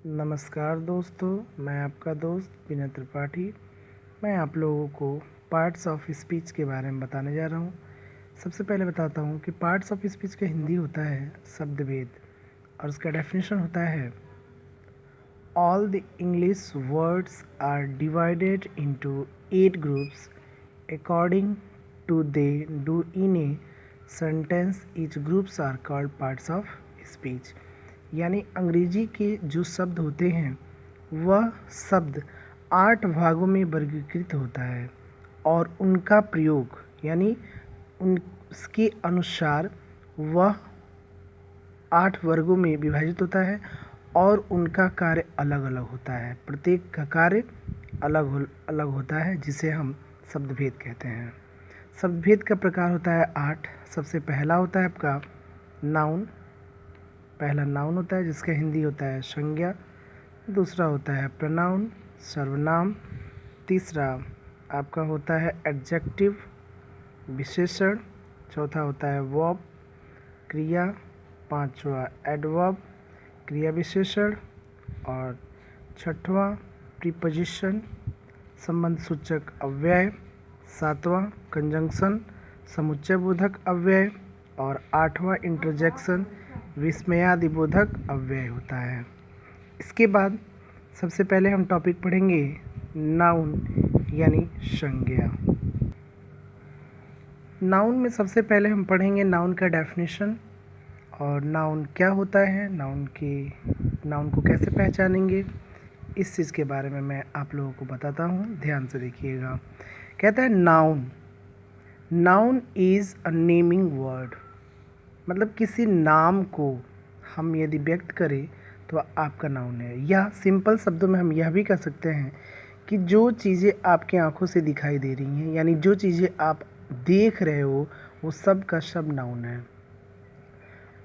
नमस्कार दोस्तों, मैं आपका दोस्त विनय त्रिपाठी। मैं आप लोगों को पार्ट्स ऑफ स्पीच के बारे में बताने जा रहा हूँ। सबसे पहले बताता हूँ कि पार्ट्स ऑफ स्पीच का हिंदी होता है शब्दभेद और उसका डेफिनेशन होता है all the English words are divided into 8 groups according to they do in a sentence. Each groups are called parts of speech. यानी अंग्रेजी के जो शब्द होते हैं वह शब्द 8 भागों में वर्गीकृत होता है और उनका प्रयोग यानी उसके अनुसार वह 8 वर्गों में विभाजित होता है और उनका कार्य अलग अलग होता है। प्रत्येक का कार्य अलग अलग होता है जिसे हम शब्दभेद कहते हैं। शब्दभेद का प्रकार होता है 8। सबसे पहला होता है आपका नाउन। पहला नाउन होता है जिसका हिंदी होता है संज्ञा। दूसरा होता है प्रनाउन सर्वनाम। तीसरा आपका होता है एडजेक्टिव विशेषण। चौथा होता है वर्ब क्रिया। पांचवा एडवर्ब क्रिया विशेषण। और छठवां प्रीपोजिशन संबंध सूचक अव्यय। सातवां कंजंक्शन समुच्चय बोधक अव्यय। और आठवां इंटरजेक्शन विस्मयादिबोधक अव्यय होता है। इसके बाद सबसे पहले हम टॉपिक पढ़ेंगे नाउन यानी संज्ञा। नाउन में सबसे पहले हम पढ़ेंगे नाउन का डेफिनेशन और नाउन क्या होता है, नाउन को कैसे पहचानेंगे, इस चीज़ के बारे में मैं आप लोगों को बताता हूँ। ध्यान से देखिएगा। कहता है noun is a naming word. मतलब किसी नाम को हम यदि व्यक्त करें तो आपका नाउन है। या सिंपल शब्दों में हम यह भी कह सकते हैं कि जो चीज़ें आपकी आंखों से दिखाई दे रही हैं यानी जो चीज़ें आप देख रहे हो वो सब का सब नाउन है।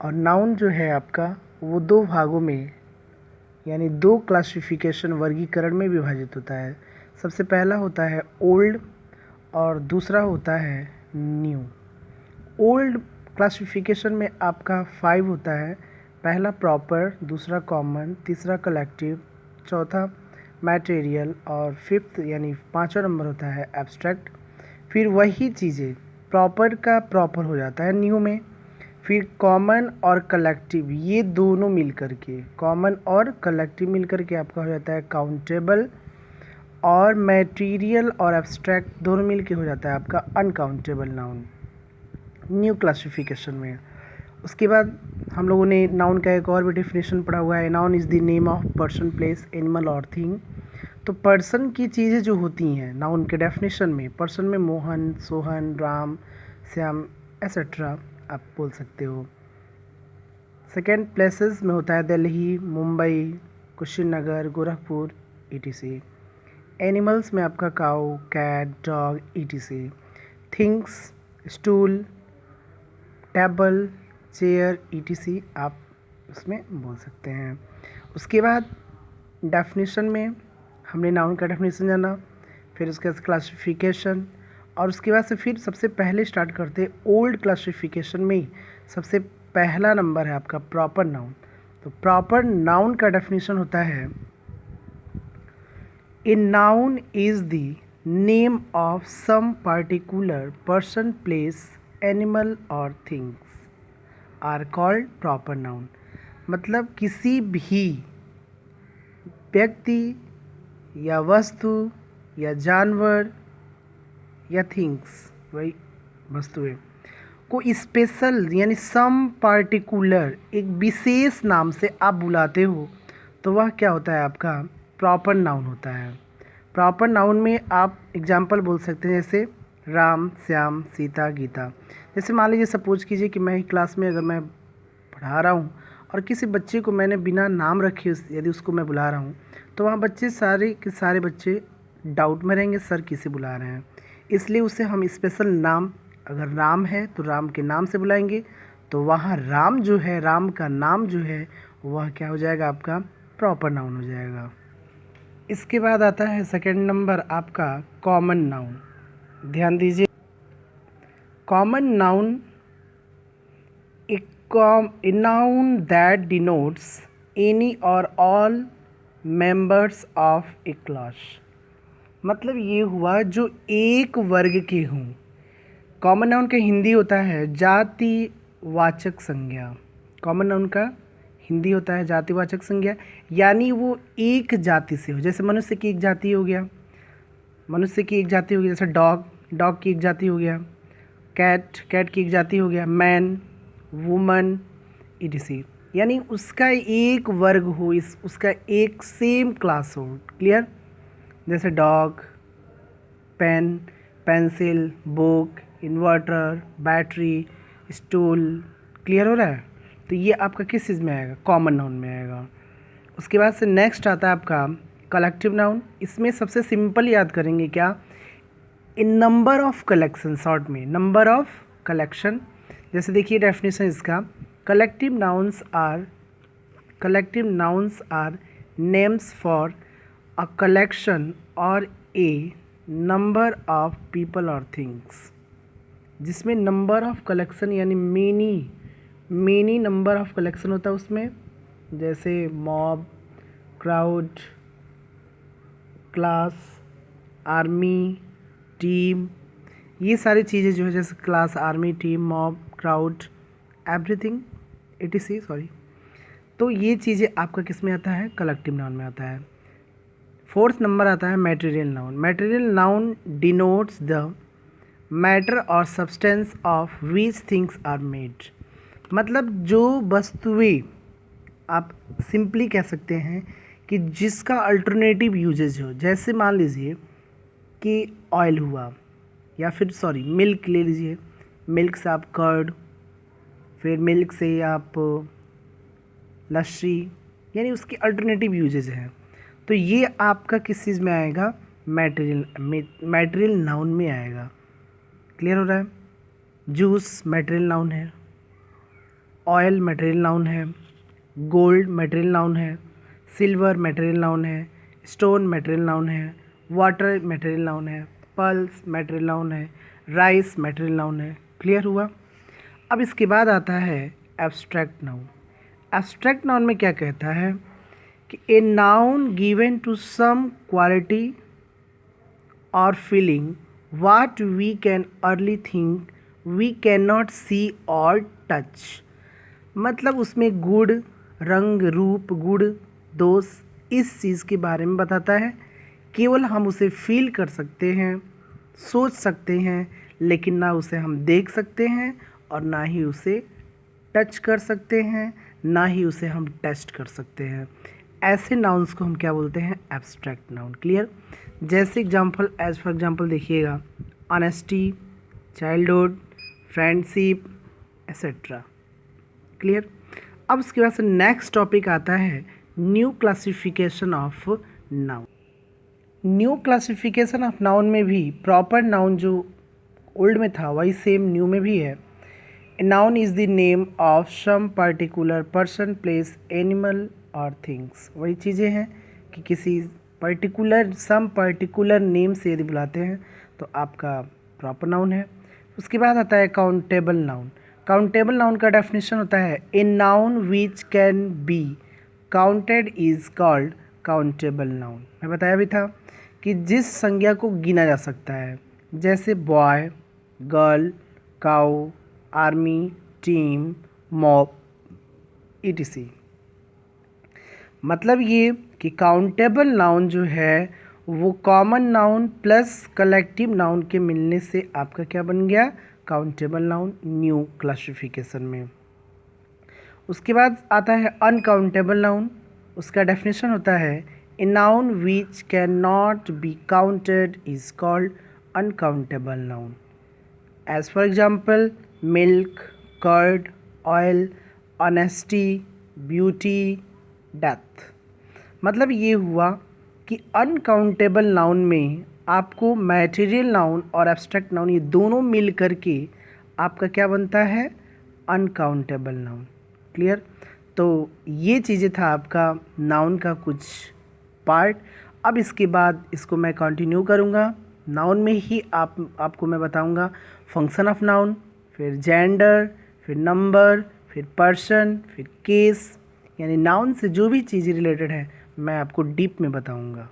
और नाउन जो है आपका वो 2 भागों में यानी 2 क्लासिफिकेशन वर्गीकरण में विभाजित होता है। सबसे पहला होता है ओल्ड और दूसरा होता है न्यू। ओल्ड क्लासिफिकेशन में आपका 5 होता है। पहला प्रॉपर, दूसरा कॉमन, तीसरा कलेक्टिव, चौथा मटेरियल और फिफ्थ यानी 5वां नंबर होता है एब्स्ट्रैक्ट। फिर वही चीज़ें प्रॉपर का प्रॉपर हो जाता है न्यू में। फिर कॉमन और कलेक्टिव ये दोनों मिल करके कॉमन और कलेक्टिव मिल करके आपका हो जाता है काउंटेबल। और मटेरियल और एब्स्ट्रैक्ट दोनों मिल के हो जाता है आपका अनकाउंटेबल नाउन न्यू क्लासिफिकेशन में। उसके बाद हम लोगों ने नाउन का एक और भी डेफिनेशन पढ़ा हुआ है। Noun is the name of person place animal और थिंग। तो पर्सन की चीज़ें जो होती हैं नाउन के डेफिनेशन में, पर्सन में मोहन, सोहन, राम, श्याम एसेट्रा आप बोल सकते हो। सेकेंड प्लेसेस में होता है दिल्ली, मुंबई, कुशीनगर, गोरखपुर etc। एनिमल्स में आपका cow, cat, dog etc। Things stool, table, chair etc आप उसमें बोल सकते हैं। उसके बाद डेफिनेशन में हमने नाउन का डेफिनेशन जाना, फिर उसके बाद क्लासिफिकेशन और उसके बाद से फिर सबसे पहले स्टार्ट करते हैं ओल्ड क्लासिफिकेशन में ही सबसे पहला नंबर है आपका प्रॉपर नाउन। तो प्रॉपर नाउन का डेफिनेशन होता है a noun is the name of some particular person, place, animal और things are called proper noun. मतलब किसी भी व्यक्ति या वस्तु या जानवर या थिंग्स वही वस्तुएं को स्पेशल यानी सम पार्टिकुलर एक विशेष नाम से आप बुलाते हो तो वह क्या होता है आपका प्रॉपर नाउन होता है। प्रॉपर नाउन में आप एग्जाम्पल बोल सकते हैं जैसे राम, श्याम, सीता, गीता। जैसे मान लीजिए सपोज कीजिए कि मैं क्लास में अगर मैं पढ़ा रहा हूँ और किसी बच्चे को मैंने बिना नाम रखे यदि उसको मैं बुला रहा हूँ तो वहाँ बच्चे सारे के सारे बच्चे डाउट में रहेंगे सर किसे बुला रहे हैं। इसलिए उसे हम स्पेशल नाम, अगर राम है तो राम के नाम से बुलाएंगे तो वहाँ राम जो है, राम का नाम जो है वह क्या हो जाएगा आपका प्रॉपर नाउन हो जाएगा। इसके बाद आता है सेकंड नंबर आपका कॉमन नाउन। ध्यान दीजिए, common noun a noun that denotes any or all members of A class, मतलब ये हुआ जो एक वर्ग के हों। कॉमन नाउन का हिंदी होता है जातिवाचक संज्ञा। कॉमन नाउन का हिंदी होता है जातिवाचक संज्ञा, यानी वो एक जाति से हो। जैसे मनुष्य की एक जाति हो गया, मनुष्य की एक जाति हो गई, जैसे डॉग, डॉग की एक जाति हो गया, कैट, कैट की एक जाति हो गया, मैन, वुमन, etc। यानी उसका एक वर्ग हो, इस उसका एक सेम क्लास हो। क्लियर? जैसे dog, pen, pencil, book, inverter, battery, stool. Clear हो रहा है? तो ये आपका किस चीज़ में आएगा? कॉमन नाउन में आएगा। उसके बाद से नेक्स्ट आता है आपका कलेक्टिव नाउन। इसमें सबसे सिंपल याद करेंगे क्या? In number of collection, short में नंबर ऑफ कलेक्शन। जैसे देखिए डेफिनेशन इसका, collective nouns are names for a collection और ए नंबर ऑफ पीपल और थिंग्स। जिसमें नंबर ऑफ कलेक्शन यानी मेनी नंबर ऑफ कलेक्शन होता है उसमें, जैसे mob, crowd, class, army, team, ये सारी चीज़ें जो है, जैसे class, army, team, mob, crowd, everything, etc। Sorry. तो ये चीज़ें आपका किस में आता है? कलेक्टिव नाउन में आता है। फोर्थ नंबर आता है material noun. Material noun denotes the matter और substance of which things are made, मतलब जो वस्तुएं, आप सिंपली कह सकते हैं कि जिसका अल्टरनेटिव यूजेज हो। जैसे मान लीजिए कि ऑयल हुआ, या फिर सॉरी मिल्क ले लीजिए, मिल्क से आप कर्ड, फिर मिल्क से आप लस्सी, यानी उसकी अल्टरनेटिव यूजेज हैं। तो ये आपका किस चीज़ में आएगा? मैटेरियल नाउन में आएगा। क्लियर हो रहा है? जूस मैटेरियल नाउन है, ऑयल मैटेरियल नाउन है, गोल्ड मैटेरियल नाउन है, सिल्वर मैटेरियल नाउन है, स्टोन मैटेरियल नाउन है, वाटर मैटेरियल नाउन है, पल्स मैटेरियल नाउन है, राइस मैटेरियल नाउन है। क्लियर हुआ? अब इसके बाद आता है एब्स्ट्रैक्ट नाउन। एब्स्ट्रैक्ट नाउन में क्या कहता है कि a noun given to some quality और feeling what we can early think we cannot see or touch, मतलब उसमें गुण, रंग, रूप, गुण, दोष, इस चीज़ के बारे में बताता है। केवल हम उसे फील कर सकते हैं, सोच सकते हैं, लेकिन ना उसे हम देख सकते हैं और ना ही उसे टच कर सकते हैं, ना ही उसे हम टेस्ट कर सकते हैं। ऐसे नाउन्स को हम क्या बोलते हैं? Abstract noun. क्लियर? जैसे एग्जाम्पल, एज फॉर एग्जाम्पल देखिएगा, honesty, childhood, friendship, etcetera. Clear? अब उसके बाद से नेक्स्ट टॉपिक आता है new classification of noun. New classification of noun में भी प्रॉपर नाउन जो ओल्ड में था वही सेम न्यू में भी है। Noun is the name of some particular person, place, animal और थिंग्स। वही चीज़ें हैं कि किसी सम पर्टिकुलर नेम से यदि बुलाते हैं तो आपका प्रॉपर नाउन है। उसके बाद आता है काउंटेबल नाउन। काउंटेबल नाउन का डेफिनेशन होता है a noun which can be counted is called countable noun. मैं बताया भी था कि जिस संज्ञा को गिना जा सकता है, जैसे boy, girl, cow, army, team, mob, etc। मतलब ये कि काउंटेबल नाउन जो है वो common noun plus collective noun के मिलने से आपका क्या बन गया? काउंटेबल नाउन न्यू क्लासिफिकेशन में। उसके बाद आता है अनकाउंटेबल नाउन। उसका डेफिनेशन होता है a noun which can not be counted is called uncountable noun. As for example milk, curd, oil, honesty, beauty, death. मतलब ये हुआ कि अनकाउंटेबल नाउन में आपको मैटेरियल नाउन और एब्स्ट्रैक्ट नाउन ये दोनों मिल करके आपका क्या बनता है? Uncountable noun. क्लियर? तो ये चीज़ें था आपका नाउन का कुछ पार्ट। अब इसके बाद इसको मैं कंटिन्यू करूँगा। नाउन में ही आपको मैं बताऊँगा फंक्शन ऑफ नाउन, फिर जेंडर, फिर नंबर, फिर पर्सन, फिर केस, यानी नाउन से जो भी चीज़ें रिलेटेड है मैं आपको डीप में बताऊंगा।